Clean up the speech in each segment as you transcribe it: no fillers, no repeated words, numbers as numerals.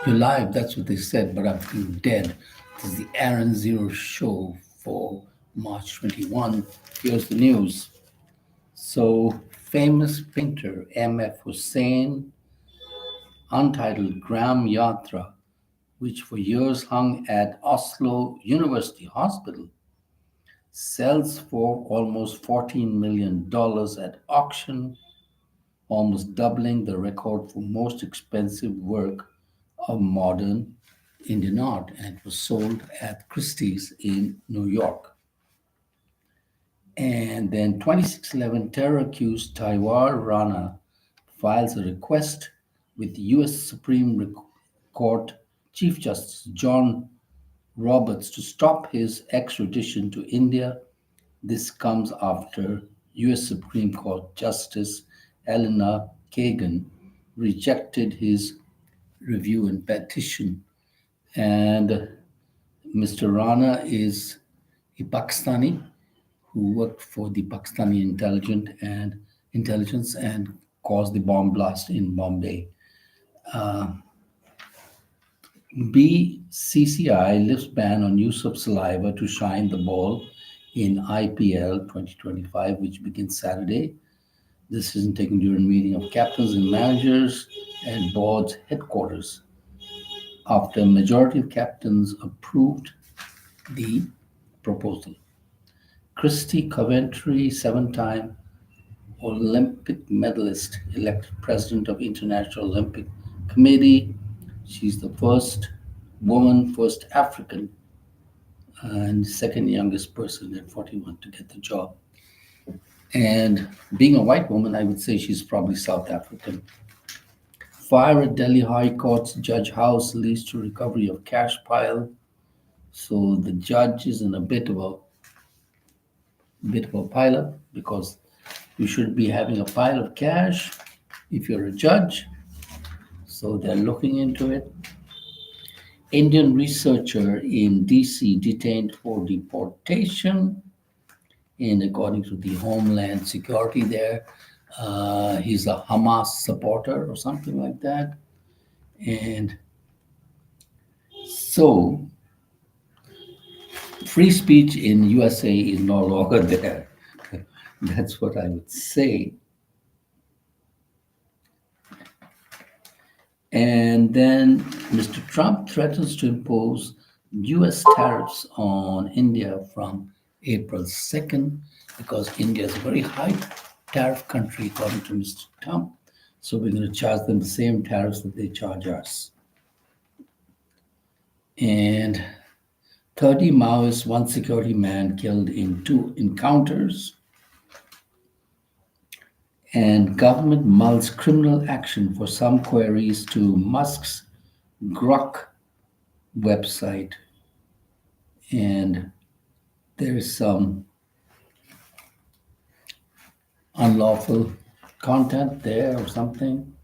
You're live, that's what they said, but I feel dead. This is the Aaron Zero show for March 21. Here's the news. So, famous painter M.F. Hussain, untitled Gram Yatra, which for years hung at Oslo University Hospital, sells for almost $14 million at auction, almost doubling the record for most expensive work of modern Indian art, and it was sold at Christie's in New York. And then 2611 terror accused Taiwan Rana files a request with U.S. Court Chief Justice John Roberts to stop his extradition to India. This comes after U.S. Supreme Court Justice Elena Kagan rejected his review and petition. And Mr. Rana is a Pakistani who worked for the Pakistani intelligence and caused the bomb blast in Bombay. BCCI lifts ban on use of saliva to shine the ball in IPL 2025, which begins Saturday. This is taken during a meeting of captains and managers at board's headquarters after a majority of captains approved the proposal. Christy Coventry, seven-time Olympic medalist, elected president of International Olympic Committee. She's the first woman, first African, and second youngest person at 41 to get the job. And being a white woman, I would say she's probably South African. Fire at Delhi High Court's Judge House leads to recovery of cash pile. So the judge is in a bit of a pileup because you should be having a pile of cash if you're a judge. So they're looking into it. Indian researcher in DC detained for deportation. And according to the Homeland Security there, he's a Hamas supporter or something like that. And so free speech in USA is no longer there. That's what I would say. And then Mr. Trump threatens to impose US tariffs on India from April 2nd because India is a very high tariff country, according to Mr. Trump. So we're going to charge them the same tariffs that they charge us. And 30 Maoists, one security man killed in 2 encounters. And government mulls criminal action for some queries to Musk's Grok website. And there is some unlawful content there or something.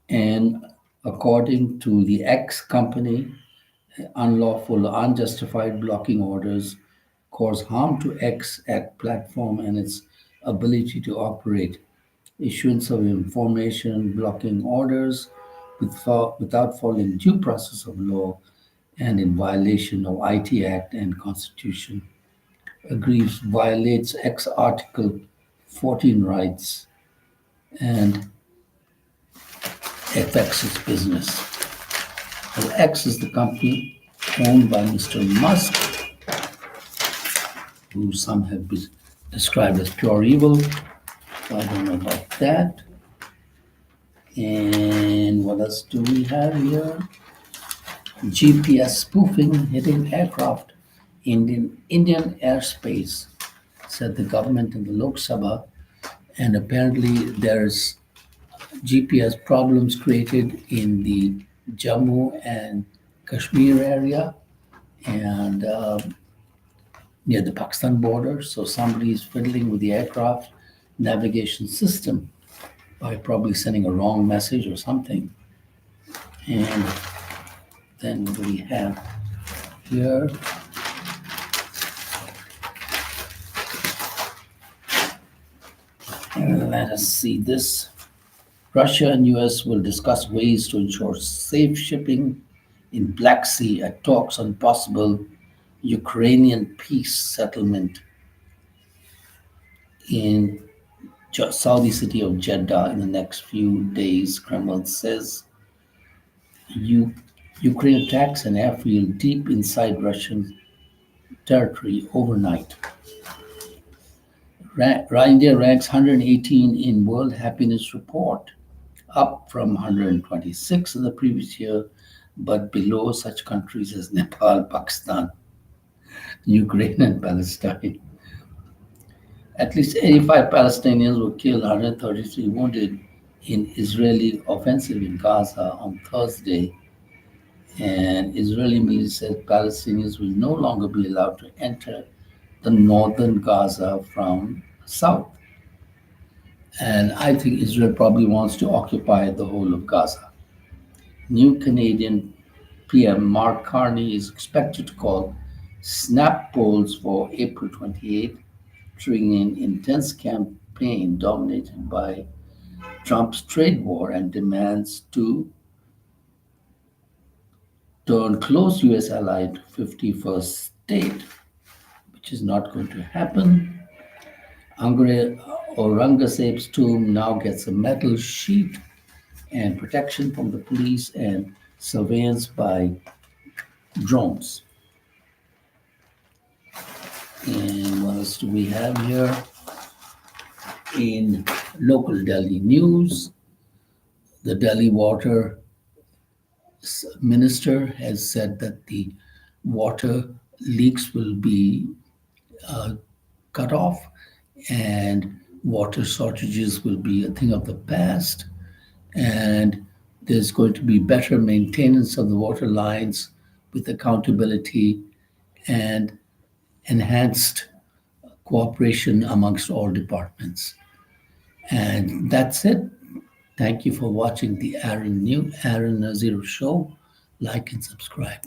And according to the X company, unlawful, unjustified blocking orders cause harm to X at platform and its ability to operate. Issuance of information blocking orders without following due process of law and in violation of IT Act and Constitution. Agrees violates X Article 14 rights and affects its business. Well, X is the company owned by Mr. Musk, who some have been described as pure evil. So I don't know about that. And what else do we have here? GPS spoofing hitting aircraft in Indian airspace, said the government in the Lok Sabha. And apparently there's GPS problems created in the Jammu and Kashmir area and near the Pakistan border. So somebody is fiddling with the aircraft navigation system by probably sending a wrong message or something. And then what do we have here? Let us see this. Russia and US will discuss ways to ensure safe shipping in Black Sea at talks on possible Ukrainian peace settlement in Saudi city of Jeddah in the next few days, Kremlin says. U- Ukraine attacks an airfield deep inside Russian territory overnight. India ranks 118 in World Happiness Report, up from 126 in the previous year, but below such countries as Nepal, Pakistan, Ukraine, and Palestine. At least 85 Palestinians were killed, 133 wounded in Israeli offensive in Gaza on Thursday, and Israeli military says Palestinians will no longer be allowed to enter the northern Gaza from south. And I think Israel probably wants to occupy the whole of Gaza. New Canadian PM Mark Carney is expected to call snap polls for April 28th, triggering an intense campaign dominated by Trump's trade war and demands to turn close U.S. ally to 51st state, which is not going to happen. Aurangzeb's tomb now gets a metal sheet and protection from the police and surveillance by drones. And what else do we have here? In local Delhi news, the Delhi water minister has said that the water leaks will be uh, cut off and water shortages will be a thing of the past. And there's going to be better maintenance of the water lines with accountability and enhanced cooperation amongst all departments. And that's it. Thank you for watching the Aaron Zero Show. Like and subscribe.